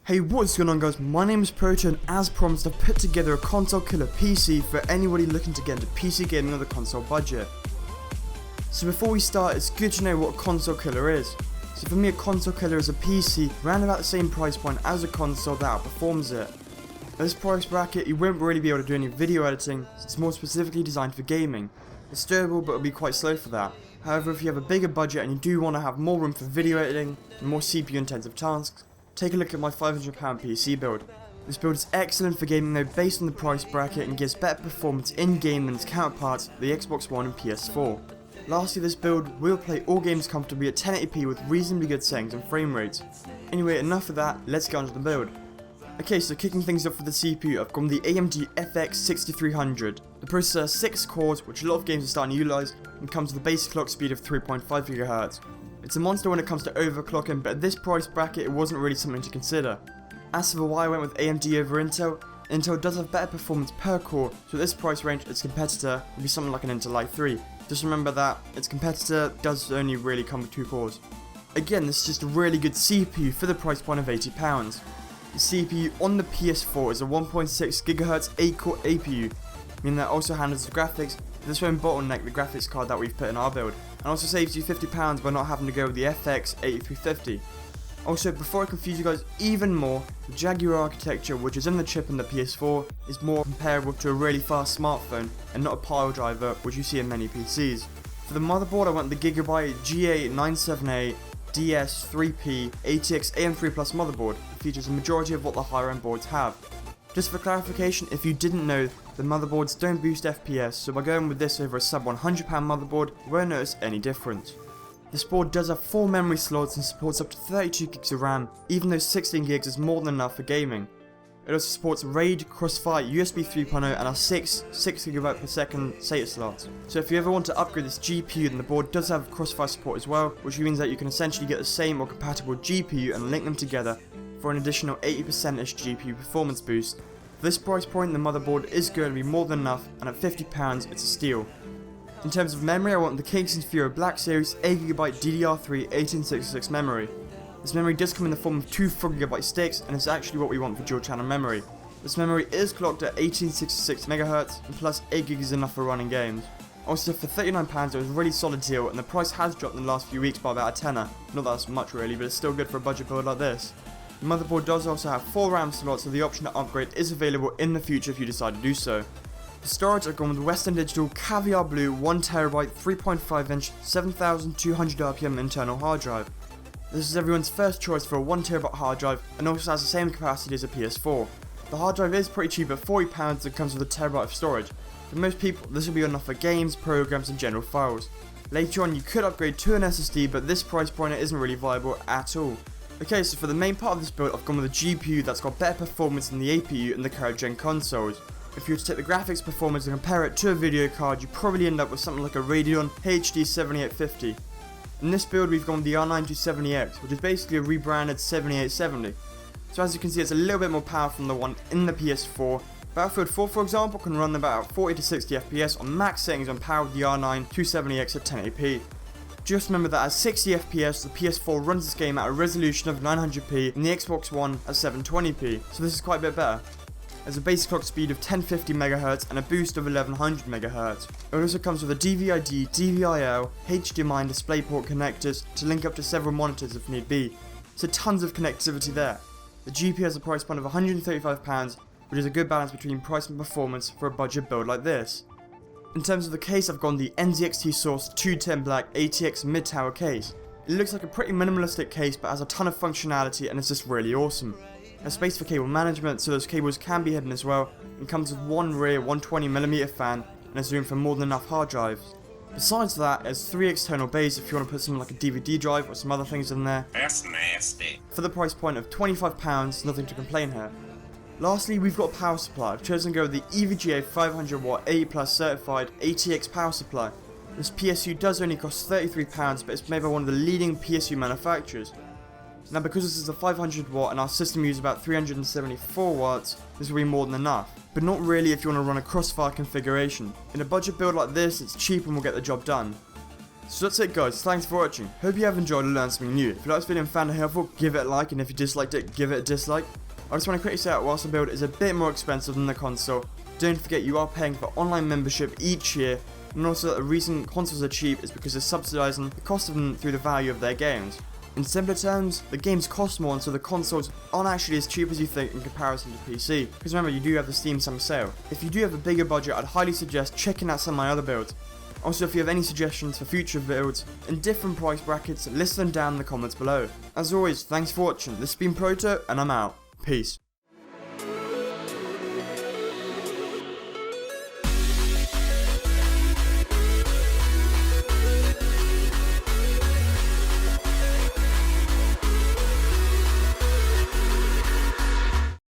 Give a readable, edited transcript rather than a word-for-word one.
Hey, what's going on guys, my name is Proto, and as promised I've put together a console killer PC for anybody looking to get into PC gaming on the console budget. So before we start, it's good to know what a console killer is. So for me, a console killer is a PC around about the same price point as a console that outperforms it. At this price bracket you won't really be able to do any video editing, since it's more specifically designed for gaming. It's durable but it'll be quite slow for that. However, if you have a bigger budget and you do want to have more room for video editing and more CPU intensive tasks, take a look at my £500 PC build. This build is excellent for gaming though, based on the price bracket, and gives better performance in game than its counterparts, the Xbox One and PS4. Lastly, this build will play all games comfortably at 1080p with reasonably good settings and frame rates. Anyway, enough of that, let's get on to the build. Okay, so kicking things off with the CPU, I've gone with the AMD FX-6300. The processor has 6 cores, which a lot of games are starting to utilise, and comes with a base clock speed of 3.5 GHz. It's a monster when it comes to overclocking, but at this price bracket it wasn't really something to consider. As for why I went with AMD over Intel, Intel does have better performance per core, so at this price range its competitor would be something like an Intel i3. Just remember that its competitor does only really come with 2 cores. Again, this is just a really good CPU for the price point of £80. The CPU on the PS4 is a 1.6 GHz 8-core APU, meaning that also handles the graphics, but this won't bottleneck the graphics card that we've put in our build, and also saves you £50 by not having to go with the FX-8350. Also, before I confuse you guys even more, the Jaguar architecture, which is in the chip in the PS4, is more comparable to a really fast smartphone and not a pile driver which you see in many PCs. For the motherboard I went with the Gigabyte G8978 DS3P ATX AM3 Plus motherboard. It features a majority of what the higher end boards have. Just for clarification, if you didn't know, the motherboards don't boost FPS, so by going with this over a sub £100 motherboard, you won't notice any difference. This board does have 4 memory slots and supports up to 32 gigs of RAM, even though 16 gigs is more than enough for gaming. It also supports RAID, Crossfire, USB 3.0 and our 6 GB per second SATA slots. So if you ever want to upgrade this GPU, then the board does have Crossfire support as well, which means that you can essentially get the same or compatible GPU and link them together for an additional 80%-ish GPU performance boost. For this price point, the motherboard is going to be more than enough, and at £50 it's a steal. In terms of memory, I want the Kingston Black Series 8GB DDR3 1866 memory. This memory does come in the form of 2 4GB sticks, and it's actually what we want for dual channel memory. This memory is clocked at 1866 MHz, and plus 8GB is enough for running games. Also, for £39 it was a really solid deal, and the price has dropped in the last few weeks by about a tenner. Not that that's much really, but it's still good for a budget build like this. The motherboard does also have 4 RAM slots, so the option to upgrade is available in the future if you decide to do so. For storage, I've gone with the Western Digital Caviar Blue 1TB 3.5-inch 7200 RPM internal hard drive. This is everyone's first choice for a 1TB hard drive, and also has the same capacity as a PS4. The hard drive is pretty cheap at £40 and comes with a terabyte of storage. For most people, this will be enough for games, programs and general files. Later on you could upgrade to an SSD, but this price point it isn't really viable at all. Okay, so for the main part of this build I've gone with a GPU that's got better performance than the APU and the current gen consoles. If you were to take the graphics performance and compare it to a video card, you probably end up with something like a Radeon HD 7850. In this build we've gone with the R9 which is basically a rebranded 7870. So as you can see, it's a little bit more powerful than the one in the PS4. Battlefield 4 for example can run about 40 to 60 FPS on max settings on power with the R9 270X at 1080p. Just remember that at 60 FPS the PS4 runs this game at a resolution of 900p and the Xbox One at 720p, so this is quite a bit better. There's a base clock speed of 1050 MHz and a boost of 1100 MHz. It also comes with a DVI-D, DVI-L, HDMI and DisplayPort connectors to link up to several monitors if need be. So tons of connectivity there. The GPU has a price point of £135, which is a good balance between price and performance for a budget build like this. In terms of the case, I've gone the NZXT Source 210 Black ATX mid-tower case. It looks like a pretty minimalistic case but has a ton of functionality and it's just really awesome. There's space for cable management, so those cables can be hidden as well, and comes with one rear 120mm fan and has room for more than enough hard drives. Besides that, there's 3 external bays if you want to put something like a DVD drive or some other things in there. That's nasty. For the price point of £25, nothing to complain here. Lastly, we've got a power supply. I've chosen to go with the EVGA 500W 80+ certified ATX power supply. This PSU does only cost £33, but it's made by one of the leading PSU manufacturers. Now because this is a 500W and our system uses about 374 watts, this will be more than enough. But not really if you want to run a Crossfire configuration. In a budget build like this, it's cheap and will get the job done. So that's it guys, thanks for watching. Hope you have enjoyed and learned something new. If you liked this video and found it helpful, give it a like, and if you disliked it, give it a dislike. I just want to quickly say that whilst the build is a bit more expensive than the console, don't forget you are paying for online membership each year, and also that the reason consoles are cheap is because they're subsidising the cost of them through the value of their games. In simpler terms, the games cost more, and so the consoles aren't actually as cheap as you think in comparison to PC, because remember you do have the Steam Summer Sale. If you do have a bigger budget, I'd highly suggest checking out some of my other builds. Also, if you have any suggestions for future builds in different price brackets, list them down in the comments below. As always, thanks for watching, this has been Proto, and I'm out. Peace.